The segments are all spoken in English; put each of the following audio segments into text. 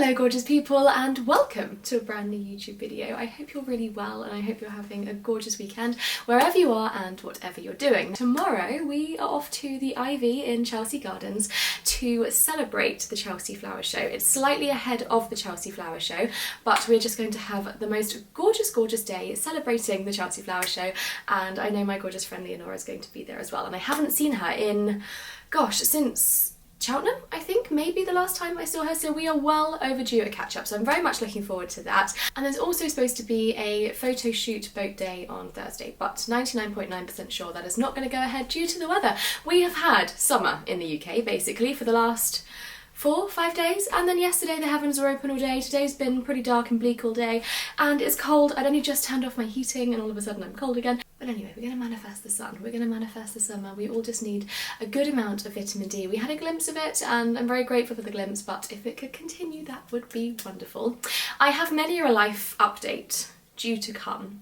Hello gorgeous people and welcome to a brand new YouTube video. I hope you're really well and I hope you're having a gorgeous weekend wherever you are and whatever you're doing. Tomorrow we are off to the Ivy in Chelsea Gardens to celebrate the Chelsea Flower Show. It's slightly ahead of the Chelsea Flower Show, but we're just going to have the most gorgeous day celebrating the Chelsea Flower Show, and I know my gorgeous friend Leonora is going to be there as well, and I haven't seen her in, gosh, since Cheltenham, I think, maybe the last time I saw her, so we are well overdue a catch-up, so I'm very much looking forward to that. And there's also supposed to be a photo shoot boat day on Thursday, but 99.9% sure that is not going to go ahead due to the weather. We have had summer in the UK, basically, for the last 4-5 days, and then yesterday the heavens were open all day. Today's been pretty dark and bleak all day, and it's cold. I'd only just turned off my heating and all of a sudden I'm cold again. But anyway, we're going to manifest the sun, we're going to manifest the summer. We all just need a good amount of vitamin D. We had a glimpse of it and I'm very grateful for the glimpse, but if it could continue that would be wonderful. I have many a life update due to come,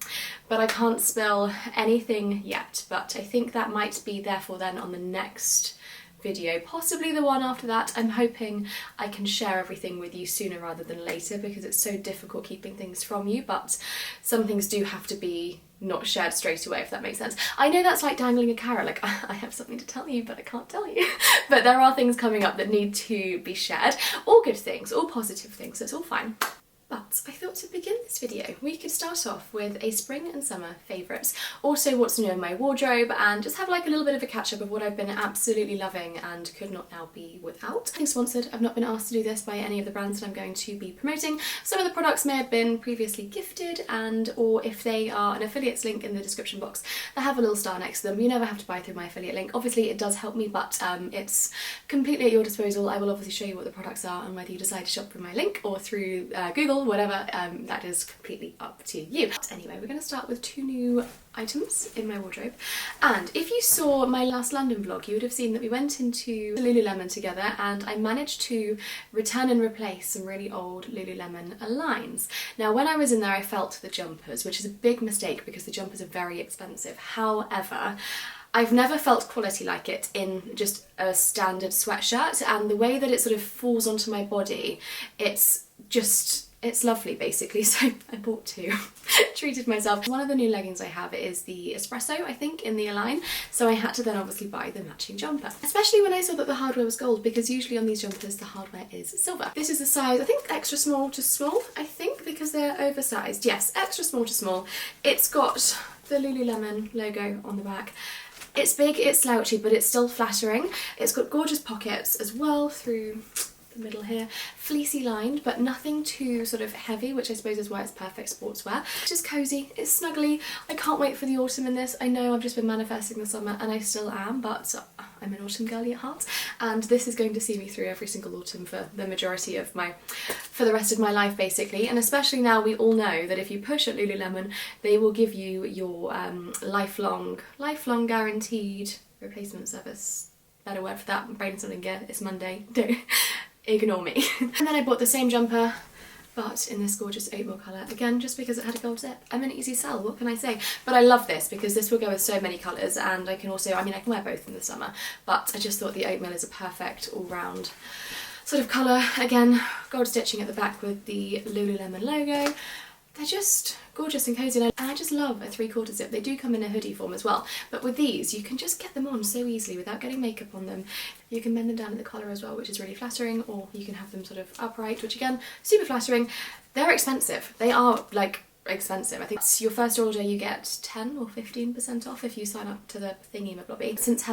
but I can't spill anything yet, but I think that might be therefore then on the next video, possibly the one after that. I'm hoping I can share everything with you sooner rather than later because it's so difficult keeping things from you, but some things do have to be not shared straight away, if that makes sense. I know that's like dangling a carrot, like I have something to tell you but I can't tell you. But there are things coming up that need to be shared, all good things, all positive things, so it's all fine. But I thought to begin this video, we could start off with a spring and summer favourites, also what's new in my wardrobe, and just have like a little bit of a catch up of what I've been absolutely loving and could not now be without. Being sponsored, I've not been asked to do this by any of the brands that I'm going to be promoting. Some of the products may have been previously gifted, and or if they are an affiliates link in the description box, they have a little star next to them. You never have to buy through my affiliate link. Obviously it does help me, but it's completely at your disposal. I will obviously show you what the products are, and whether you decide to shop through my link or through Google, whatever, that is completely up to you. But anyway, we're going to start with two new items in my wardrobe, and if you saw my last London vlog you would have seen that we went into Lululemon together and I managed to return and replace some really old Lululemon lines. Now when I was in there I felt the jumpers, which is a big mistake because the jumpers are very expensive. However, I've never felt quality like it in just a standard sweatshirt, and the way that it sort of falls onto my body, it's lovely basically, so I bought two. Treated myself. One of the new leggings I have is the espresso, I think, in the Align, so I had to then obviously buy the matching jumper. Especially when I saw that the hardware was gold, because usually on these jumpers the hardware is silver. This is the size, I think extra small to small, I think, because they're oversized. Yes, extra small to small. It's got the Lululemon logo on the back. It's big, it's slouchy, but it's still flattering. It's got gorgeous pockets as well through the middle here, fleecy lined, but nothing too sort of heavy, which I suppose is why it's perfect sportswear. It's just cozy, it's snuggly. I can't wait for the autumn in this. I know I've just been manifesting the summer and I still am, but I'm an autumn girly at heart, and this is going to see me through every single autumn for the majority of for the rest of my life basically. And especially now we all know that if you push at Lululemon, they will give you your lifelong guaranteed replacement service. Better word for that, I'm brainstorming it, it's Monday, don't ignore me. And then I bought the same jumper, but in this gorgeous oatmeal colour, again just because it had a gold zip. I'm an easy sell, what can I say? But I love this because this will go with so many colours, and I can also, I mean I can wear both in the summer, but I just thought the oatmeal is a perfect all-round sort of colour. Again, gold stitching at the back with the Lululemon logo. They're just gorgeous and cozy, and I just love a 3/4 zip. They do come in a hoodie form as well, but with these you can just get them on so easily without getting makeup on them. You can bend them down at the collar as well, which is really flattering, or you can have them sort of upright, which again, super flattering. They're expensive. They are like expensive. I think it's your first order you get 10 or 15% off if you sign up to the thingy mablobby. Since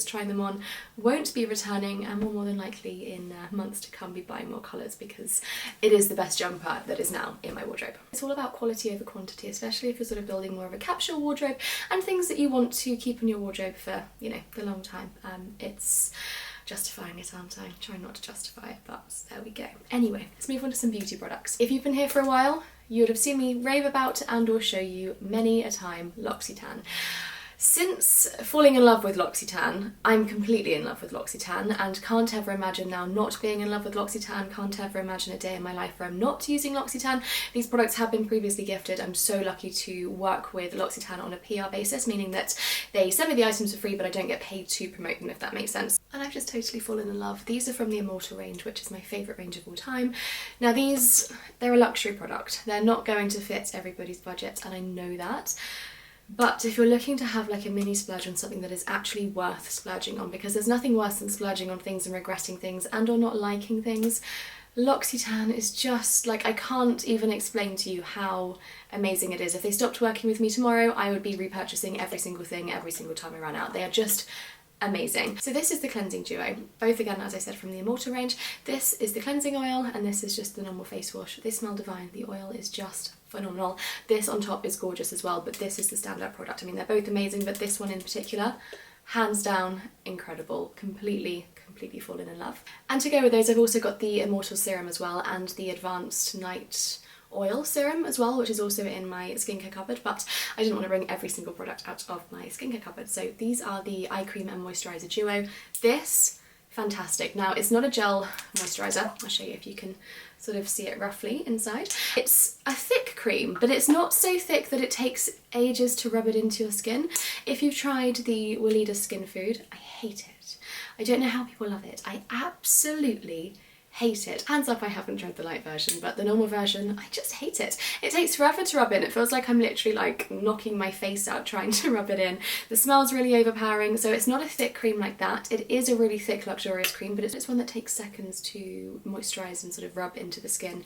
trying them on, won't be returning, and will more than likely in months to come be buying more colours because it is the best jumper that is now in my wardrobe. It's all about quality over quantity, especially if you're sort of building more of a capsule wardrobe and things that you want to keep in your wardrobe for, you know, the long time. It's justifying it, aren't I? Trying not to justify it, but there we go. Anyway, let's move on to some beauty products. If you've been here for a while, you would have seen me rave about and or show you many a time L'Occitane. Since falling in love with L'Occitane, I'm completely in love with L'Occitane and can't ever imagine now not being in love with L'Occitane, can't ever imagine a day in my life where I'm not using L'Occitane. These products have been previously gifted. I'm so lucky to work with L'Occitane on a PR basis, meaning that they send me the items for free but I don't get paid to promote them, if that makes sense. And I've just totally fallen in love. These are from the Immortal range, which is my favourite range of all time. Now they're a luxury product. They're not going to fit everybody's budget, and I know that. But if you're looking to have like a mini splurge on something that is actually worth splurging on, because there's nothing worse than splurging on things and regretting things and or not liking things, L'Occitane is just like, I can't even explain to you how amazing it is. If they stopped working with me tomorrow, I would be repurchasing every single thing every single time I ran out. They are just amazing. So this is the cleansing duo, both again as I said from the Immortal range. This is the cleansing oil and this is just the normal face wash. They smell divine. The oil is just phenomenal. This on top is gorgeous as well, but this is the standout product. I mean, they're both amazing, but this one in particular, hands down, incredible. Completely fallen in love. And to go with those, I've also got the Immortal serum as well and the Advanced Night Oil serum as well, which is also in my skincare cupboard, but I didn't want to bring every single product out of my skincare cupboard. So these are the eye cream and moisturiser duo. This, fantastic. Now it's not a gel moisturiser. I'll show you if you can sort of see it roughly inside. It's a thick cream, but it's not so thick that it takes ages to rub it into your skin. If you've tried the Weleda Skin Food, I hate it. I don't know how people love it. I absolutely hate it. Hands up, I haven't tried the light version, but the normal version, I just hate it. It takes forever to rub in. It feels like I'm literally like knocking my face out trying to rub it in. The smell's really overpowering, so it's not a thick cream like that. It is a really thick, luxurious cream, but it's one that takes seconds to moisturise and sort of rub into the skin,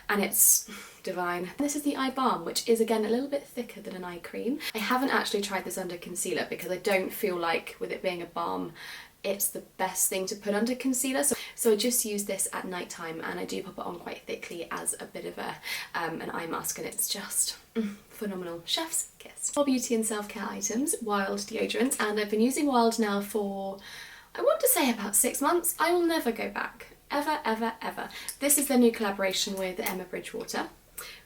and it's divine. And this is the eye balm, which is again a little bit thicker than an eye cream. I haven't actually tried this under concealer because I don't feel like, with it being a balm, it's the best thing to put under concealer, so I just use this at night time, and I do pop it on quite thickly as a bit of a an eye mask, and it's just phenomenal. Chef's kiss. For beauty and self-care items, Wild deodorant, and I've been using Wild now for, I want to say, about 6 months. I will never go back, ever, ever, ever. This is their new collaboration with Emma Bridgewater,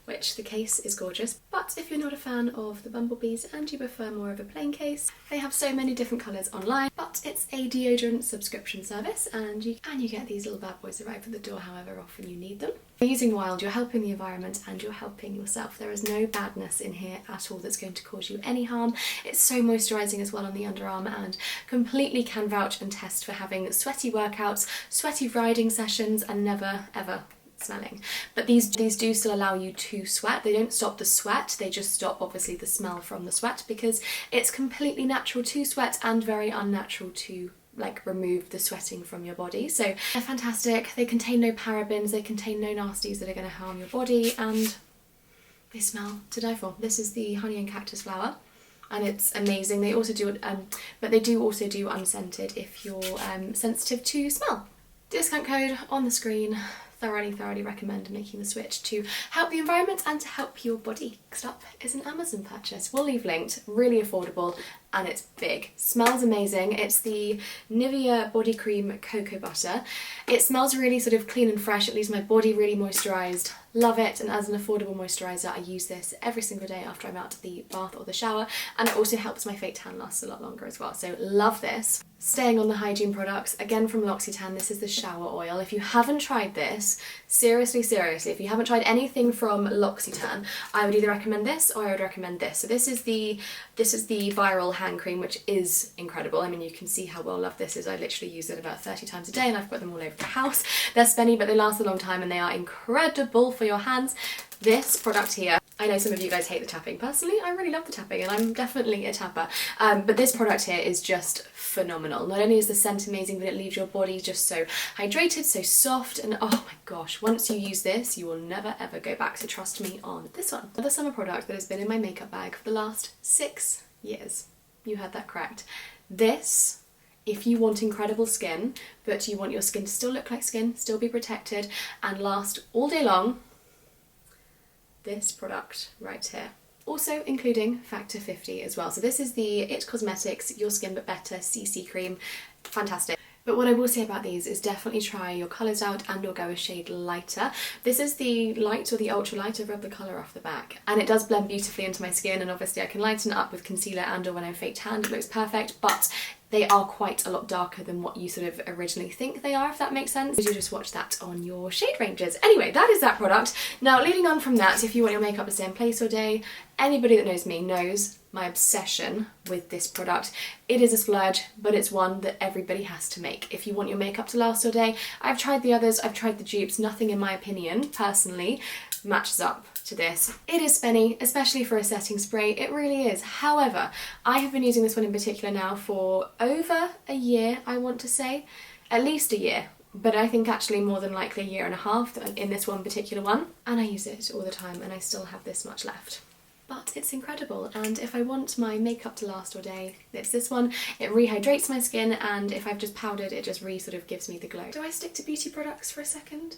which the case is gorgeous, but if you're not a fan of the bumblebees and you prefer more of a plain case, they have so many different colours online, but it's a deodorant subscription service, and you get these little bad boys arrive at the door however often you need them. By using Wild, you're helping the environment and you're helping yourself. There is no badness in here at all that's going to cause you any harm. It's so moisturising as well on the underarm, and completely can vouch and test for having sweaty workouts, sweaty riding sessions, and never ever smelling. But these do still allow you to sweat. They don't stop the sweat, they just stop obviously the smell from the sweat, because it's completely natural to sweat and very unnatural to like remove the sweating from your body. So they're fantastic. They contain no parabens, they contain no nasties that are going to harm your body, and they smell to die for. This is the honey and cactus flower, and it's amazing. They also do but they do also do unscented if you're sensitive to smell. Discount code on the screen. Thoroughly recommend making the switch to help the environment and to help your body. Next up is an Amazon purchase. We'll leave linked, really affordable, and it's big. Smells amazing. It's the Nivea Body Cream Cocoa Butter. It smells really sort of clean and fresh. It leaves my body really moisturised. Love it, and as an affordable moisturiser, I use this every single day after I'm out of the bath or the shower, and it also helps my fake tan last a lot longer as well, so love this. Staying on the hygiene products, again from L'Occitane, this is the shower oil. If you haven't tried this, seriously, if you haven't tried anything from L'Occitane, I would either recommend this or I would recommend this. So this is the viral hand cream, which is incredible. I mean, you can see how well loved this is. I literally use it about 30 times a day, and I've got them all over the house. They're spenny, but they last a long time, and they are incredible for your hands. This product here, I know some of you guys hate the tapping. Personally, I really love the tapping, and I'm definitely a tapper. But this product here is just phenomenal. Not only is the scent amazing, but it leaves your body just so hydrated, so soft, and oh my gosh, once you use this, you will never ever go back, so trust me on this one. Another summer product that has been in my makeup bag for the last 6 years. You heard that correct. This, if you want incredible skin, but you want your skin to still look like skin, still be protected, and last all day long, this product right here. Also including Factor 50 as well. So this is the It Cosmetics Your Skin But Better CC Cream. Fantastic. But what I will say about these is definitely try your colours out and or go a shade lighter. This is the light or the ultra light. I've rubbed the colour off the back and it does blend beautifully into my skin, and obviously I can lighten it up with concealer and or when I'm fake tanned, it looks perfect, but they are quite a lot darker than what you sort of originally think they are, if that makes sense. You just watch that on your shade ranges. Anyway, that is that product. Now, leading on from that, if you want your makeup to stay in place all day, anybody that knows me knows my obsession with this product. It is a splurge, but it's one that everybody has to make. If you want your makeup to last all day, I've tried the others, I've tried the dupes, nothing in my opinion, personally, matches up to this. It is spenny, especially for a setting spray, it really is. However, I have been using this one in particular now for over a year, I want to say, at least a year, but I think actually more than likely a year and a half in this one particular one, and I use it all the time and I still have this much left. But it's incredible, and if I want my makeup to last all day, it's this one. It rehydrates my skin, and if I've just powdered, it just sort of gives me the glow. Do I stick to beauty products for a second?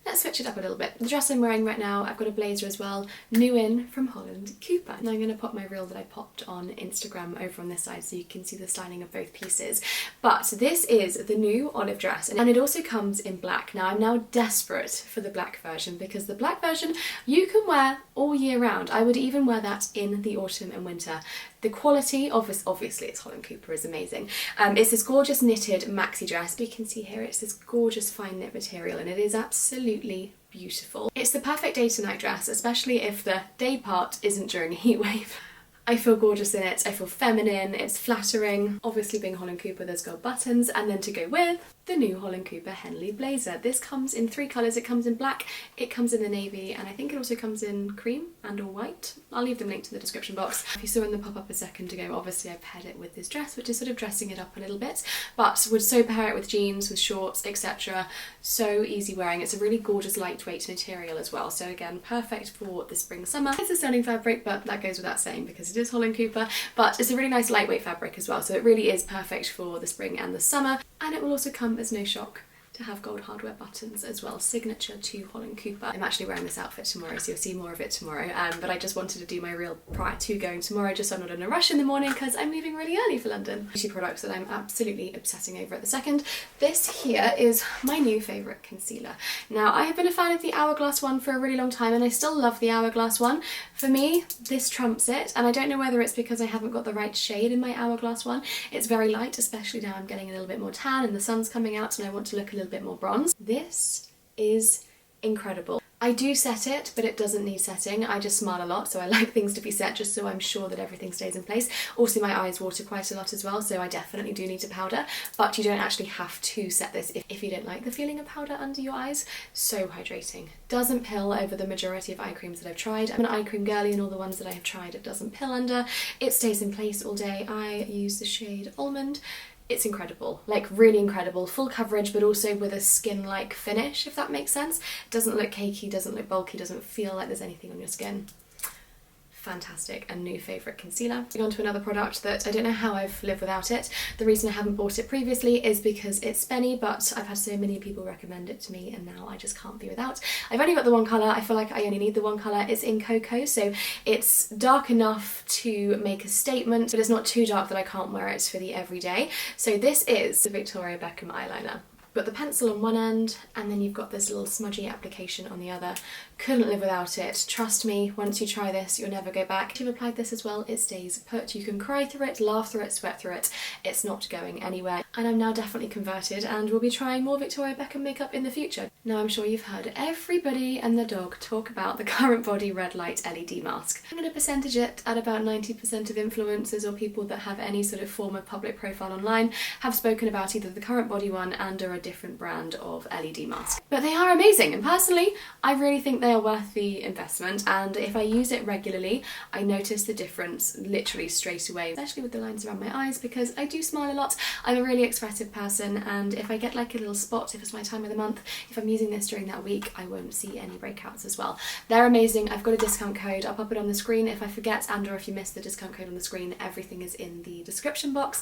Let's switch it up a little bit. The dress I'm wearing right now, I've got a blazer as well, Neom from Holland Cooper. Now I'm going to pop my reel that I popped on Instagram over on this side so you can see the styling of both pieces. But this is the new olive dress, and it also comes in black. Now I'm now desperate for the black version, because the black version you can wear all year round. I would even wear that in the autumn and winter. The quality, obviously it's Holland Cooper, is amazing. It's this gorgeous knitted maxi dress. You can see here it's this gorgeous fine knit material, and it is absolutely beautiful. It's the perfect day to night dress, especially if the day part isn't during a heat wave. I feel gorgeous in it, I feel feminine, it's flattering. Obviously being Holland Cooper, there's gold buttons, and then to go with the new Holland Cooper Henley blazer. This comes in 3 colours. It comes in black, it comes in the navy, and I think it also comes in cream and or white. I'll leave them linked in the description box. If you saw in the pop-up a second ago, obviously I paired it with this dress, which is sort of dressing it up a little bit, but would so pair it with jeans, with shorts, etc. So easy wearing. It's a really gorgeous lightweight material as well, so again, perfect for the spring summer. It's a stunning fabric, but that goes without saying because it is Holland Cooper, but it's a really nice lightweight fabric as well, so it really is perfect for the spring and the summer, and it will also come as no shock to have gold hardware buttons as well, signature to Holland Cooper. I'm actually wearing this outfit tomorrow, so you'll see more of it tomorrow, but I just wanted to do my reel prior to going tomorrow, just so I'm not in a rush in the morning because I'm leaving really early for London. Beauty products that I'm absolutely obsessing over at the second. This here is my new favourite concealer. Now, I have been a fan of the Hourglass one for a really long time, and I still love the Hourglass one. For me, this trumps it, and I don't know whether it's because I haven't got the right shade in my Hourglass one. It's very light, especially now I'm getting a little bit more tan and the sun's coming out and I want to look a little bit more bronze. This is incredible. I do set it, but it doesn't need setting. I just smile a lot, so I like things to be set just so I'm sure that everything stays in place. Also, my eyes water quite a lot as well, so I definitely do need to powder, but you don't actually have to set this if you don't like the feeling of powder under your eyes. So hydrating. Doesn't pill over the majority of eye creams that I've tried. I'm an eye cream girly, and all the ones that I have tried, it doesn't pill under. It stays in place all day. I use the shade Almond. It's incredible, like really incredible, full coverage but also with a skin-like finish, if that makes sense. Doesn't look cakey, doesn't look bulky, doesn't feel like there's anything on your skin. Fantastic, and new favourite concealer. Going on to another product that I don't know how I've lived without it. The reason I haven't bought it previously is because it's spenny, but I've had so many people recommend it to me and now I just can't be without. I've only got the one colour. I feel like I only need the one colour. It's in Cocoa, so it's dark enough to make a statement, but it's not too dark that I can't wear it for the everyday. So this is the Victoria Beckham eyeliner. Got the pencil on one end, and then you've got this little smudgy application on the other. Couldn't live without it. Trust me, once you try this, you'll never go back. If you've applied this as well, it stays put. You can cry through it, laugh through it, sweat through it. It's not going anywhere. And I'm now definitely converted and will be trying more Victoria Beckham makeup in the future. Now, I'm sure you've heard everybody and their dog talk about the Current Body Red Light LED mask. I'm going to percentage it at about 90% of influencers or people that have any sort of form of public profile online have spoken about either the Current Body one and or a different brand of LED mask. But they are amazing, and personally I really think they are worth the investment, and if I use it regularly I notice the difference literally straight away, especially with the lines around my eyes because I do smile a lot. I'm a really expressive person, and if I get like a little spot, if it's my time of the month, if I'm using this during that week, I won't see any breakouts as well. They're amazing. I've got a discount code. I'll pop it on the screen if I forget, and or if you miss the discount code on the screen, everything is in the description box.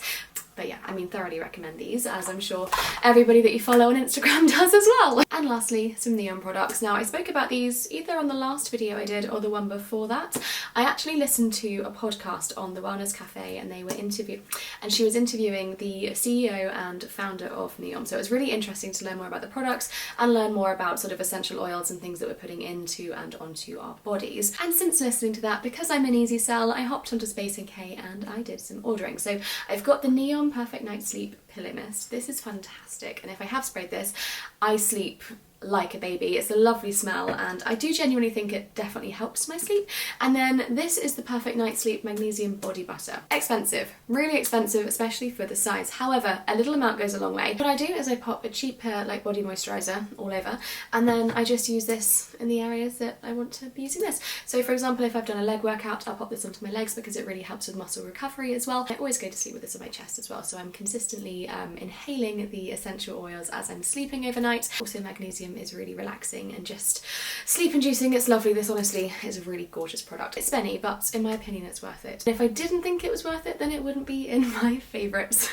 But yeah, I mean, thoroughly recommend these, as I'm sure everybody that that you follow on Instagram does as well. And lastly, some Neom products. Now I spoke about these either on the last video I did or the one before that. I actually listened to a podcast on the Wellness Cafe, and she was interviewing the CEO and founder of Neom. So it was really interesting to learn more about the products and learn more about sort of essential oils and things that we're putting into and onto our bodies. And since listening to that, because I'm an easy sell, I hopped onto Space NK and I did some ordering. So I've got the Neom Perfect Night Sleep Pillow Mist. This is fantastic, and if I have sprayed this, I sleep like a baby. It's a lovely smell, and I do genuinely think it definitely helps my sleep. And then this is the Perfect Night Sleep Magnesium Body Butter. Expensive, really expensive, especially for the size. However, a little amount goes a long way. What I do is I pop a cheaper like body moisturiser all over, and then I just use this in the areas that I want to be using this. So for example, if I've done a leg workout, I'll pop this onto my legs because it really helps with muscle recovery as well. I always go to sleep with this on my chest as well, so I'm consistently inhaling the essential oils as I'm sleeping overnight. Also, magnesium is really relaxing and just sleep inducing. It's lovely. This honestly is a really gorgeous product. It's spenny, but in my opinion it's worth it. And if I didn't think it was worth it, then it wouldn't be in my favourites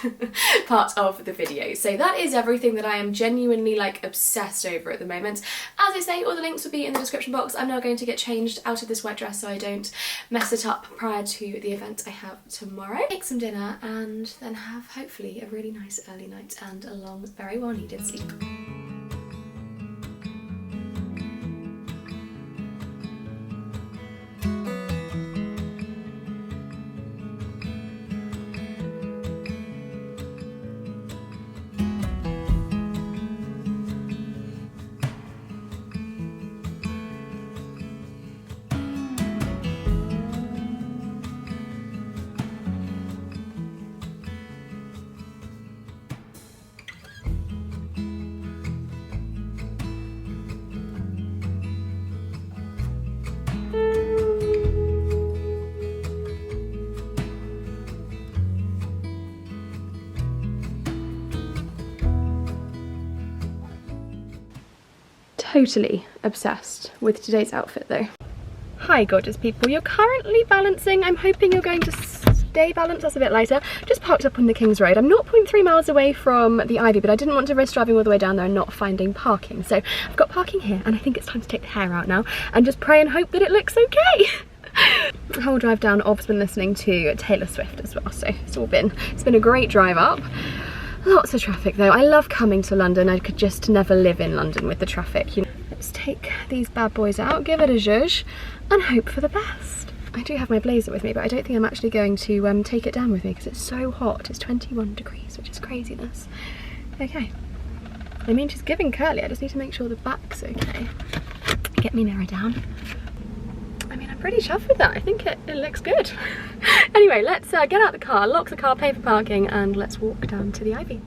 part of the video. So that is everything that I am genuinely like obsessed over at the moment. As I say, all the links will be in the description box. I'm now going to get changed out of this white dress so I don't mess it up prior to the event I have tomorrow. Make some dinner and then have hopefully a really nice early night and a long, very well needed sleep. Totally obsessed with today's outfit though. Hi gorgeous people, you're currently balancing. I'm hoping you're going to stay balanced. That's a bit lighter. Just parked up on the King's Road. I'm 0.3 miles away from the Ivy, but I didn't want to risk driving all the way down there and not finding parking. So I've got parking here, and I think it's time to take the hair out now and just pray and hope that it looks okay. The whole drive down, I've been listening to Taylor Swift as well, so it's been a great drive up. Lots of traffic though. I love coming to London. I could just never live in London with the traffic. You know. Let's take these bad boys out, give it a zhuzh, and hope for the best. I do have my blazer with me, but I don't think I'm actually going to take it down with me because it's so hot. It's 21 degrees, which is craziness. Okay. I mean, she's giving curly. I just need to make sure the back's okay. Get me nearer down. I mean, I'm pretty chuffed with that. I think it looks good. Anyway, let's get out the car, lock the car, pay for parking, and let's walk down to the Ivy.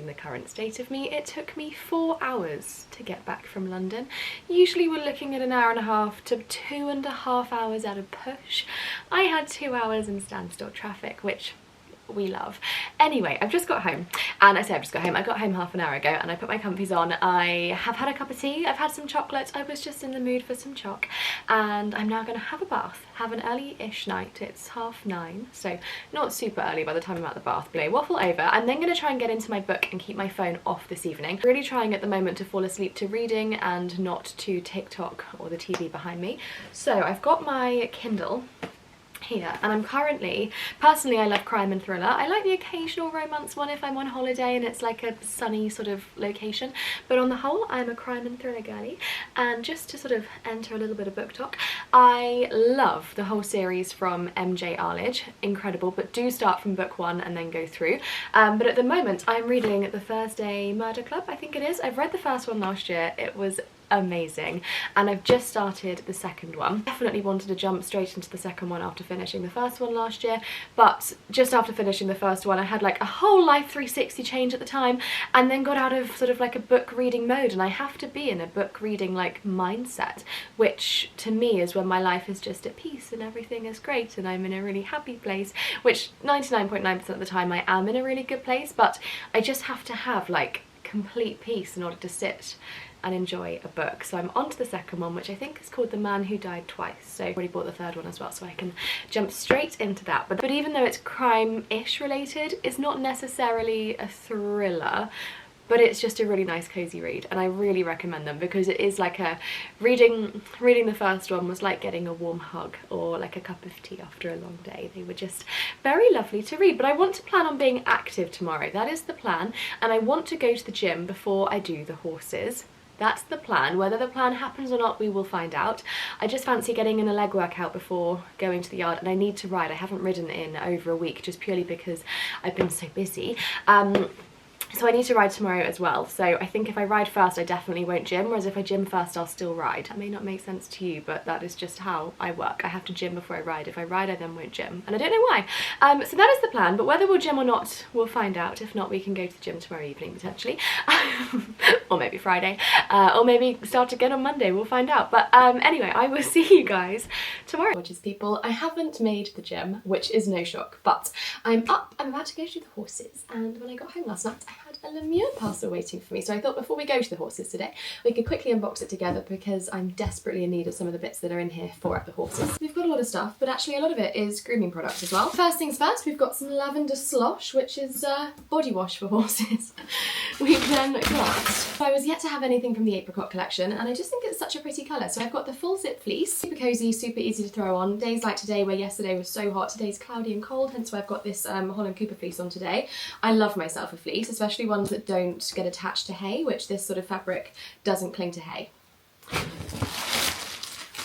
the current state of me, it took me 4 hours to get back from London. Usually we're looking at an hour and a half to 2.5 hours at a push. I had 2 hours in standstill traffic, which we love. Anyway, I've just got home, and I say I've just got home, I got home half an hour ago, and I put my comfies on. I have had a cup of tea, I've had some chocolate, I was just in the mood for some choc, and I'm now going to have a bath, have an early-ish night. It's 9:30, so not super early by the time I'm at the bath. But anyway, waffle over. I'm then going to try and get into my book and keep my phone off this evening. Really trying at the moment to fall asleep to reading and not to TikTok or the TV behind me. So I've got my Kindle here, and I'm currently, personally I love crime and thriller. I like the occasional romance one if I'm on holiday and it's like a sunny sort of location, but on the whole I'm a crime and thriller girly. And just to sort of enter a little bit of book talk, I love the whole series from MJ Arledge, incredible, but do start from book 1 and then go through. But at the moment I'm reading The Thursday Murder Club, I think it is. I've read the first one last year, it was amazing, and I've just started the second one. Definitely wanted to jump straight into the second one after finishing the first one last year, but just after finishing the first one I had like a whole life 360 change at the time, and then got out of sort of like a book reading mode, and I have to be in a book reading like mindset, which to me is when my life is just at peace and everything is great and I'm in a really happy place, which 99.9% of the time I am in a really good place, but I just have to have like complete peace in order to sit and enjoy a book. So I'm on to the second one, which I think is called The Man Who Died Twice. So I've already bought the third one as well, so I can jump straight into that. But even though it's crime-ish related, it's not necessarily a thriller, but it's just a really nice cozy read, and I really recommend them because it is like a reading the first one was like getting a warm hug or like a cup of tea after a long day. They were just very lovely to read. But I want to plan on being active tomorrow. That is the plan, and I want to go to the gym before I do the horses. That's the plan. Whether the plan happens or not, we will find out. I just fancy getting in a leg workout before going to the yard, and I need to ride. I haven't ridden in over a week just purely because I've been so busy. So I need to ride tomorrow as well. So I think if I ride first, I definitely won't gym, whereas if I gym first, I'll still ride. That may not make sense to you, but that is just how I work. I have to gym before I ride. If I ride, I then won't gym, and I don't know why. So that is the plan, but whether we'll gym or not, we'll find out. If not, we can go to the gym tomorrow evening, potentially. Or maybe Friday, or maybe start again on Monday, we'll find out. But anyway, I will see you guys tomorrow. Gorgeous people, I haven't made the gym, which is no shock, but I'm up, I'm about to go to the horses, and when I got home last night, I had a Neom parcel waiting for me. So I thought before we go to the horses today, we could quickly unbox it together because I'm desperately in need of some of the bits that are in here for at the horses. We've got a lot of stuff, but actually a lot of it is grooming products as well. First things first, we've got some lavender slosh, which is body wash for horses. We've then got, I was yet to have anything from the apricot collection, and I just think it's such a pretty colour. So I've got the full zip fleece, super cosy, super easy to throw on. Days like today, where yesterday was so hot, today's cloudy and cold, hence why I've got this Holland Cooper fleece on today. I love myself a fleece, especially ones that don't get attached to hay, which this sort of fabric doesn't cling to hay.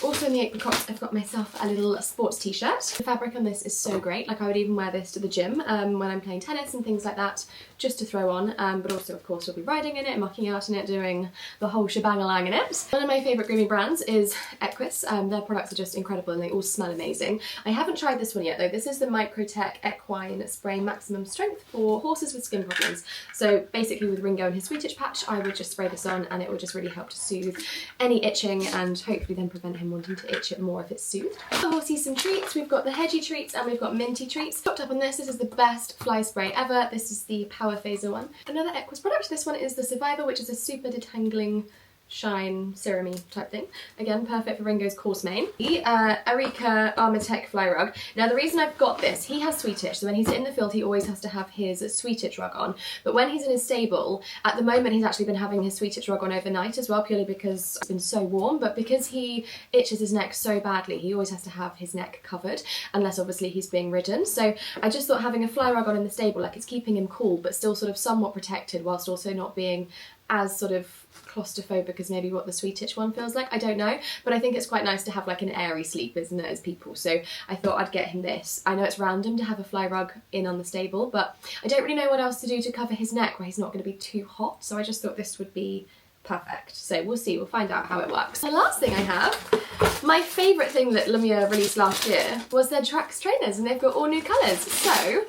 Also in the apricots, I've got myself a little sports t-shirt. The fabric on this is so great. Like I would even wear this to the gym when I'm playing tennis and things like that, just to throw on. But also, of course, we'll be riding in it, mucking out in it, doing the whole shebang-a-lang in it. One of my favourite grooming brands is Equine. Their products are just incredible and they all smell amazing. I haven't tried this one yet though. This is the Microtech Equine Spray Maximum Strength for horses with skin problems. So basically with Ringo and his sweet itch patch, I would just spray this on and it will just really help to soothe any itching and hopefully then prevent him wanting to itch it more if it's soothed. For the horsies, some treats. We've got the hedgy treats and we've got minty treats. Topped up on this, this is the best fly spray ever. This is the Power Phaser one. Another Equine product, this one is the Survivor, which is a super detangling shine serum-y type thing. Again, perfect for Ringo's coarse mane. The Arika Armatech fly rug. Now the reason I've got this, he has sweet itch, so when he's in the field he always has to have his sweet itch rug on. But when he's in his stable, at the moment he's actually been having his sweet itch rug on overnight as well, purely because it's been so warm, but because he itches his neck so badly, he always has to have his neck covered, unless obviously he's being ridden. So I just thought having a fly rug on in the stable, like it's keeping him cool, but still sort of somewhat protected, whilst also not being as sort of claustrophobic as maybe what the sweet itch one feels like. I don't know, but I think it's quite nice to have like an airy sleep, isn't it, as people? So I thought I'd get him this. I know it's random to have a fly rug in on the stable, but I don't really know what else to do to cover his neck where he's not going to be too hot, so I just thought this would be perfect. So we'll see, we'll find out how it works. The last thing I have, my favourite thing that Lumia released last year was their Trax trainers, and they've got all new colours. So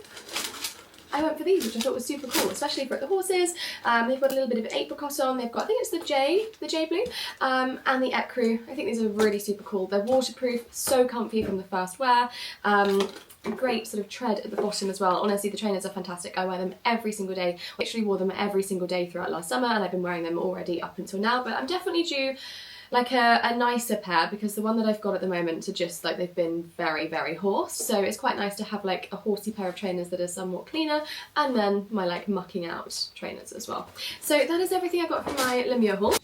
I went for these, which I thought was super cool, especially for the horses. They've got a little bit of apricot on. They've got, I think it's the J blue, and the ecru. I think these are really super cool. They're waterproof, so comfy from the first wear. Great sort of tread at the bottom as well. Honestly, the trainers are fantastic. I wear them every single day. I actually wore them every single day throughout last summer, and I've been wearing them already up until now, but I'm definitely due like a nicer pair, because the one that I've got at the moment are just like, they've been very, very horse. So it's quite nice to have like a horsey pair of trainers that are somewhat cleaner, and then my like mucking out trainers as well. So that is everything I got from my Lemure haul.